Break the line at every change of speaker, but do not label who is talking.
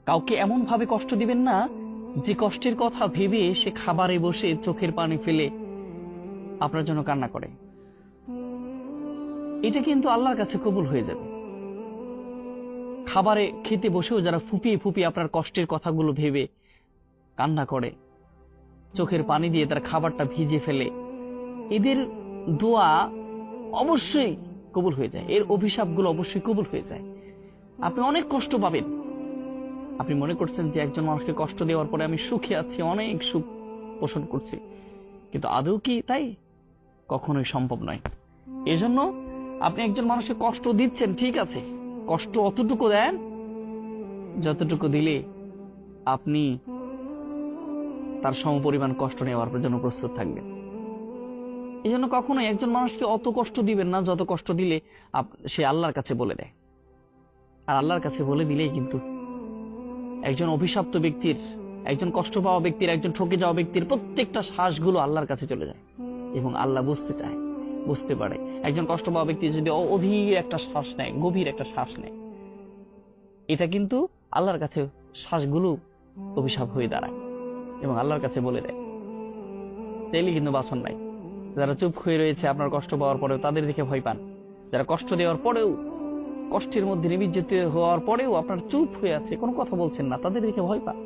কাউকে এমন ভাবে কষ্ট দিবেন না যে কষ্টের কথা ভেবে সে খাবারে বসে চোখের পানি ফেলে আপনার জন্য কান্না করে। এটা কিন্তু আল্লাহর কাছে কবুল হয়ে যাবে। খাবারে খেতে বসেও যারা ফুপিয়ে ফুপিয়ে আপনার কষ্টের কথাগুলো ভেবে কান্না করে, চোখের পানি দিয়ে তার খাবারটা ভিজে ফেলে, এদের দোয়া অবশ্যই কবুল হয়ে যায়, এর অভিশাপগুলো অবশ্যই কবুল হয়ে যায়। আপনি অনেক কষ্ট পাবেন। আপনি মনে করছেন যে একজন মানুষকে কষ্ট দেওয়ার পরে আমি সুখে আছি, অনেক সুখ পোষণ করছি, কিন্তু আদৌ কি তাই? কখনোই সম্ভব নয়। এজন্য আপনি একজন মানুষকে কষ্ট দিচ্ছেন, ঠিক আছে, কষ্ট অতটুকু দেন যতটুকু দিলে আপনি তার সমপরিমাণ কষ্ট নেওয়ার জন্য প্রস্তুত থাকবেন। এই জন্য কখনোই একজন মানুষকে অত কষ্ট দিবেন না যত কষ্ট দিলে সে আল্লাহর কাছে বলে দেয়। আর আল্লাহর কাছে বলে দিলেই কিন্তু একজন অভিশপ্ত ব্যক্তির, একজন কষ্ট পাওয়া ব্যক্তির, একজন ঠকে যাওয়া ব্যক্তির প্রত্যেকটা শ্বাসগুলো আল্লাহর কাছে চলে যায় এবং আল্লাহ বুঝতে চায়, বুঝতে পারে। একজন কষ্ট পাওয়া ব্যক্তি যদি অধীর একটা শ্বাস নেয়, গভীর একটা শ্বাস নেয়, এটা কিন্তু আল্লাহর কাছে শ্বাসগুলো অভিশাপ হয়ে দাঁড়ায় এবং আল্লাহর কাছে বলে দেয়। তাইলে কিন্তু বাসন নাই। যারা চুপ হয়ে রয়েছে আপনার কষ্ট পাওয়ার পরেও, তাদের দেখে ভয় পান। যারা কষ্ট দেওয়ার পরেও, কষ্টের মধ্যে নিমজ্জিত হওয়ার পরেও আপনার চুপ হয়ে আছে, কোনো কথা বলছেন না, তাদের দেখে ভয় পান।